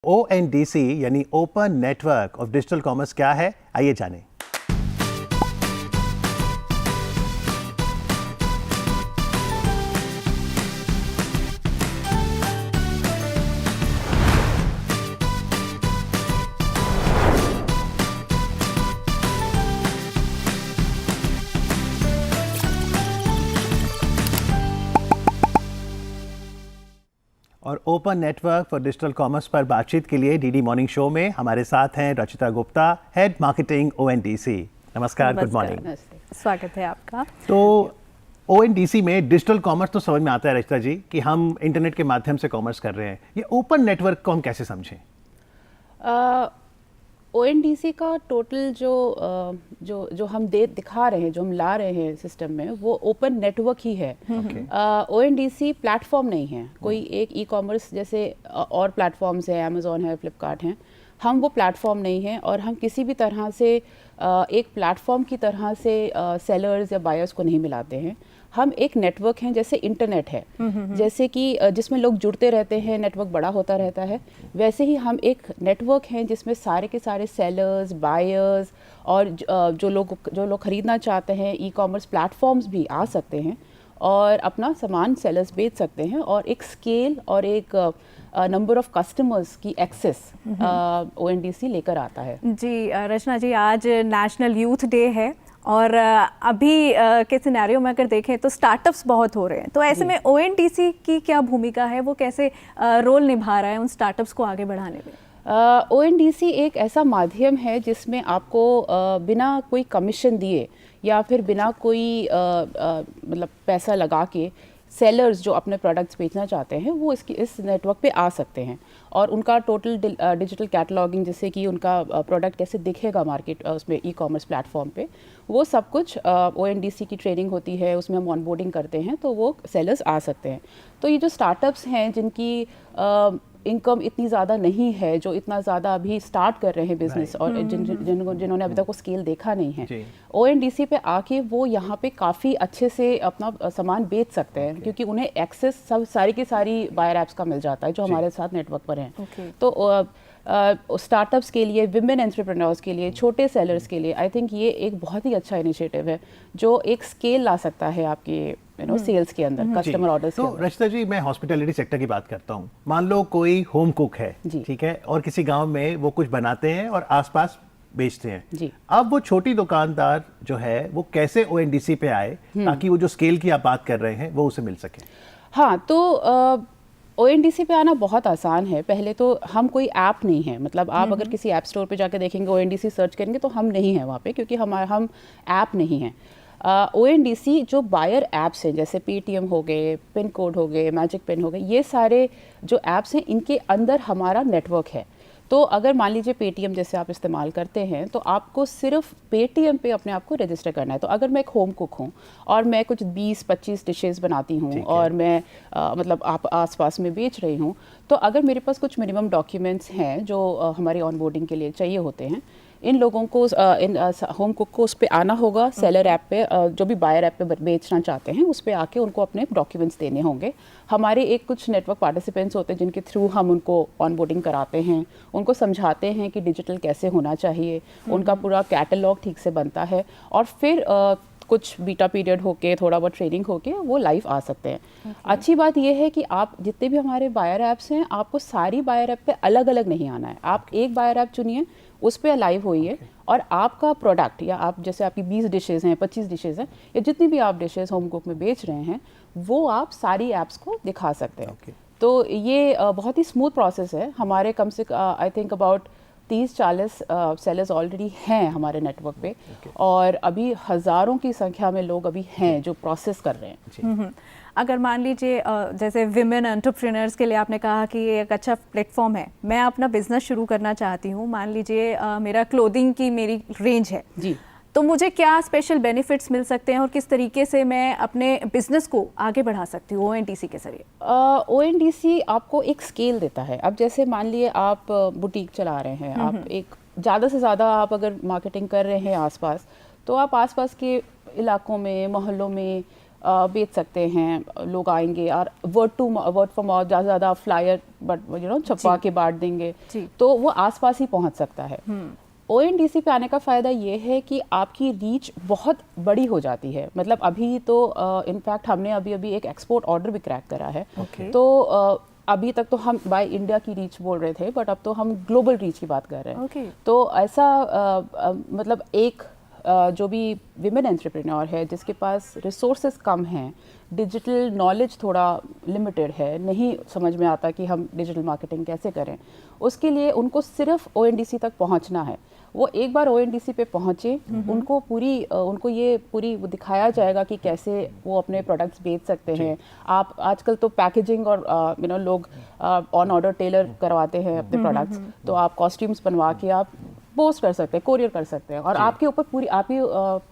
ONDC यानी open network of digital commerce क्या है, आइए जानें। और open network for digital commerce पर बातचीत के लिए डीडी मॉर्निंग शो में हमारे साथ हैं Rachita Gupta, head marketing ONDC। नमस्कार, गुड मॉर्निंग, स्वागत है आपका। तो ONDC में डिजिटल कॉमर्स तो समझ में आता है रचिता जी कि हम इंटरनेट के माध्यम से कॉमर्स कर रहे हैं। ये ओपन नेटवर्क को हम कैसे समझें? ONDC का टोटल जो हम दिखा रहे हैं, जो हम ला रहे हैं सिस्टम में, वो ओपन नेटवर्क ही है। ONDC प्लेटफॉर्म नहीं है, कोई एक ई कॉमर्स जैसे और प्लेटफॉर्म्स है, अमेजोन है, फ्लिपकार्ट हैं। हम वो प्लेटफॉर्म नहीं है और हम किसी भी तरह से एक प्लेटफॉर्म की तरह से सेलर्स या बायर्स को नहीं मिलाते हैं। हम एक नेटवर्क हैं, जैसे इंटरनेट है, जैसे कि जिसमें लोग जुड़ते रहते हैं, नेटवर्क बड़ा होता रहता है, वैसे ही हम एक नेटवर्क हैं जिसमें सारे के सारे सेलर्स, बायर्स और जो लोग खरीदना चाहते हैं, ई कॉमर्स प्लेटफॉर्म्स भी आ सकते हैं और अपना सामान सेलर्स बेच सकते हैं और एक स्केल और एक नंबर ऑफ कस्टमर्स की एक्सेस ONDC लेकर आता है। जी रचना जी, आज नेशनल यूथ डे है और अभी के सिनेरियो में अगर देखें तो स्टार्टअप्स बहुत हो रहे हैं, तो ऐसे में ONDC की क्या भूमिका है, वो कैसे रोल निभा रहा है उन स्टार्टअप्स को आगे बढ़ाने में? ONDC एक ऐसा माध्यम है जिसमें आपको बिना कोई कमीशन दिए या फिर बिना कोई मतलब पैसा लगा के सेलर्स जो अपने प्रोडक्ट्स बेचना चाहते हैं वो इस नेटवर्क पे आ सकते हैं और उनका टोटल डिजिटल कैटलॉगिंग, जैसे कि उनका प्रोडक्ट कैसे दिखेगा मार्केट उसमें ई कॉमर्स प्लेटफॉर्म पे, वो सब कुछ ONDC की ट्रेनिंग होती है, उसमें हम ऑनबोर्डिंग करते हैं तो वो सेलर्स आ सकते हैं। तो ये जो स्टार्टअप्स हैं जिनकी इनकम इतनी ज़्यादा नहीं है, जो इतना ज़्यादा अभी स्टार्ट कर रहे हैं बिजनेस और जिन्होंने अभी तक वो स्केल देखा नहीं है, ONDC पे आके वो यहाँ पे काफ़ी अच्छे से अपना सामान बेच सकते हैं क्योंकि उन्हें एक्सेस सारी की सारी बायर ऐप्स का मिल जाता है जो हमारे साथ नेटवर्क पर हैं। तो स्टार्टअप्स के लिए, विमेन एंटरप्रेन्योर्स के लिए, छोटे सेलर्स के लिए आई थिंक ये एक बहुत ही अच्छा इनिशिएटिव है जो एक स्केल ला सकता है आपके सेल्स के अंदर, कस्टमर ऑर्डर्स के अंदर। तो रचिता जी, मैं हॉस्पिटैलिटी सेक्टर की बात करता हूँ। मान लो कोई होम कुक है, ठीक है, और किसी गांव में वो कुछ बनाते हैं और आसपास बेचते हैं जी। अब वो छोटी दुकानदार जो है वो कैसे ONDC पे आए ताकि वो जो स्केल की आप बात कर रहे हैं वो उसे मिल सके? हाँ, तो ONDC पे आना बहुत आसान है। पहले तो हम कोई ऐप नहीं है, मतलब आप अगर किसी ऐप स्टोर पे जाके देखेंगे ONDC सर्च करेंगे तो हम नहीं हैं वहाँ पे, क्योंकि हम ऐप नहीं हैं। ONDC जो बायर ऐप्स हैं जैसे Paytm हो गए, पिन कोड हो गए, मैजिक पिन हो गए, ये सारे जो ऐप्स हैं इनके अंदर हमारा नेटवर्क है। तो अगर मान लीजिए Paytm जैसे आप इस्तेमाल करते हैं तो आपको सिर्फ Paytm पे अपने आप को रजिस्टर करना है। तो अगर मैं एक होम कुक हूँ और मैं कुछ 20-25 डिशेस बनाती हूँ और मैं मतलब आप आसपास में बेच रही हूँ, तो अगर मेरे पास कुछ मिनिमम डॉक्यूमेंट्स हैं जो हमारी ऑनबोर्डिंग के लिए चाहिए होते हैं, इन लोगों को इन होम कुक को उस पर आना होगा, सेलर ऐप पे जो भी बायर ऐप पे बेचना चाहते हैं उस पर आके उनको अपने डॉक्यूमेंट्स देने होंगे। हमारे एक कुछ नेटवर्क पार्टिसिपेंट्स होते हैं जिनके थ्रू हम उनको ऑनबोर्डिंग कराते हैं, उनको समझाते हैं कि डिजिटल कैसे होना चाहिए, उनका पूरा कैटलॉग ठीक से बनता है और फिर कुछ बीटा पीरियड होके, थोड़ा बहुत ट्रेनिंग होके वो लाइव आ सकते हैं। अच्छी बात यह है कि आप जितने भी हमारे बायर ऐप्स हैं, आपको सारी बायर ऐप पे अलग अलग नहीं आना है। आप एक बायर ऐप चुनिए, उस पर लाइव होइए और आपका प्रोडक्ट, या आप जैसे आपकी 20 डिशेज़ हैं, 25 डिशेज़ हैं, या जितनी भी आप डिशेज़ होम कुक में बेच रहे हैं वो आप सारी ऐप्स को दिखा सकते हैं। तो ये बहुत ही स्मूथ प्रोसेस है। हमारे कम से I think about 30-40 sellers already हैं हमारे नेटवर्क पे और अभी हज़ारों की संख्या में लोग अभी हैं जो प्रोसेस कर रहे हैं। अगर मान लीजिए जैसे विमेन एंटरप्रेन्योर्स के लिए आपने कहा कि ये एक अच्छा प्लेटफॉर्म है, मैं अपना बिजनेस शुरू करना चाहती हूँ, मान लीजिए मेरा क्लोथिंग की मेरी रेंज है जी, तो मुझे क्या स्पेशल बेनिफिट्स मिल सकते हैं और किस तरीके से मैं अपने बिजनेस को आगे बढ़ा सकती हूँ ONDC के जरिए? ONDC आपको एक स्केल देता है। अब जैसे मान लिए आप बुटीक चला रहे हैं, आप एक ज़्यादा से ज़्यादा आप अगर मार्केटिंग कर रहे हैं आसपास, तो आप आसपास के इलाकों में, मोहल्लों में बेच सकते हैं, लोग आएंगे और वर्ड फॉर माउथ ज़्यादा फ्लायर बट छपवा के बांट देंगे, तो वो आसपास ही पहुंच सकता है। ONDC पे आने का फ़ायदा ये है कि आपकी रीच बहुत बड़ी हो जाती है। मतलब अभी तो इनफैक्ट हमने अभी एक एक्सपोर्ट ऑर्डर भी क्रैक करा है। तो अभी तक तो हम बाय इंडिया की रीच बोल रहे थे, बट अब तो हम ग्लोबल रीच की बात कर रहे हैं। तो ऐसा मतलब एक जो भी विमेन एंटरप्रेन्योर है जिसके पास रिसोर्सेज कम हैं, डिजिटल नॉलेज थोड़ा लिमिटेड है, नहीं समझ में आता कि हम डिजिटल मार्केटिंग कैसे करें, उसके लिए उनको सिर्फ ONDC तक पहुंचना है। वो एक बार ONDC पे पहुंचे, उनको ये पूरी दिखाया जाएगा कि कैसे वो अपने प्रोडक्ट्स बेच सकते हैं। आप आजकल तो पैकेजिंग और लोग ऑन ऑर्डर टेलर करवाते हैं अपने प्रोडक्ट्स, तो आप कॉस्ट्यूम्स बनवा के आप पोस्ट कर सकते हैं, कोरियर कर सकते हैं, और आपके ऊपर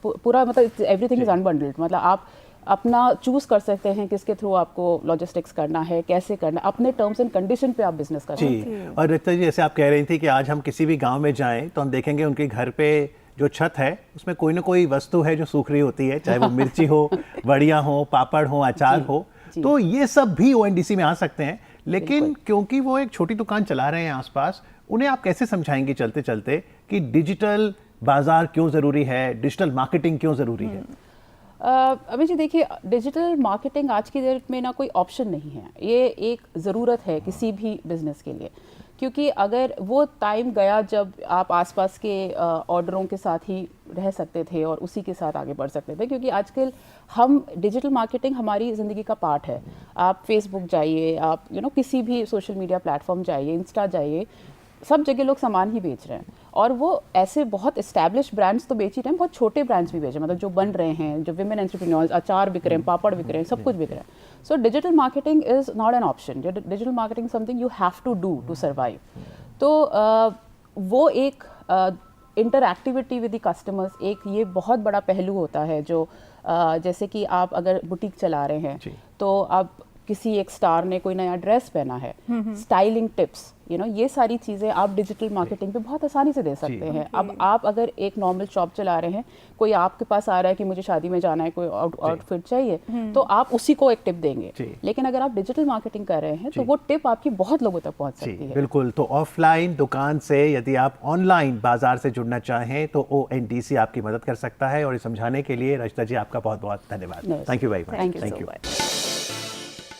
पूरा मतलब एवरीथिंग इज अनबंडल्ड। मतलब आप अपना चूज कर सकते हैं किसके थ्रू आपको लॉजिस्टिक्स करना है, कैसे करना है, अपने टर्म्स एंड कंडीशन पे आप बिजनेस कर सकते हैं। और रिता जी, जैसे आप कह रही थी कि आज हम किसी भी गांव में जाएं तो हम देखेंगे उनके घर पे जो छत है उसमें कोई ना कोई वस्तु है जो सूख रही होती है, चाहे वो मिर्ची हो, बड़ियाँ हो, पापड़ हो, अचार हो। तो ये सब भी ONDC में आ सकते हैं, लेकिन क्योंकि वो एक छोटी दुकान चला रहे हैं आसपास, उन्हें आप कैसे समझाएंगे चलते चलते कि डिजिटल बाजार क्यों ज़रूरी है, डिजिटल मार्केटिंग क्यों ज़रूरी है? अभी जी देखिए, डिजिटल मार्केटिंग आज की डेट में ना कोई ऑप्शन नहीं है, ये एक ज़रूरत है किसी भी बिजनेस के लिए। क्योंकि अगर वो टाइम गया जब आप आसपास के ऑर्डरों के साथ ही रह सकते थे और उसी के साथ आगे बढ़ सकते थे, क्योंकि आजकल हम डिजिटल मार्केटिंग हमारी ज़िंदगी का पार्ट है। आप फेसबुक जाइए, आप किसी भी सोशल मीडिया प्लेटफॉर्म जाइए, इंस्टा जाइए, सब जगह लोग सामान ही बेच रहे हैं। और वो ऐसे बहुत एस्टैब्लिश ब्रांड्स तो बेच ही रहे हैं, बहुत छोटे ब्रांड्स भी बेच रहे हैं, मतलब जो बन रहे हैं, जो विमेन एंटरप्रेन्योर्स, अचार बिक रहे हैं, पापड़ बिक रहे हैं, सब कुछ बिक रहे हैं। So digital marketing is not an option, digital marketing something you have to do to survive. तो वो एक इंटरएक्टिविटी विद द कस्टमर्स, एक ये बहुत बड़ा पहलू होता है जो जैसे कि आप अगर बुटीक चला रहे हैं तो अब किसी एक स्टार ने कोई नया ड्रेस पहना है, स्टाइलिंग टिप्स, ये सारी चीज़ें आप डिजिटल मार्केटिंग पे बहुत आसानी से दे सकते हैं। अब आप अगर एक नॉर्मल शॉप चला रहे हैं, कोई आपके पास आ रहा है कि मुझे शादी में जाना है, कोई आउटफिट चाहिए, तो आप उसी को एक टिप देंगे। लेकिन अगर आप डिजिटल मार्केटिंग कर रहे हैं तो वो टिप आपकी बहुत लोगों तक पहुंच सकती है। बिल्कुल। तो ऑफलाइन दुकान से यदि आप ऑनलाइन बाजार से जुड़ना चाहें तो ONDC आपकी मदद कर सकता है। और ये समझाने के लिए रचिता जी आपका बहुत बहुत धन्यवाद। Thank you very much. Thank you.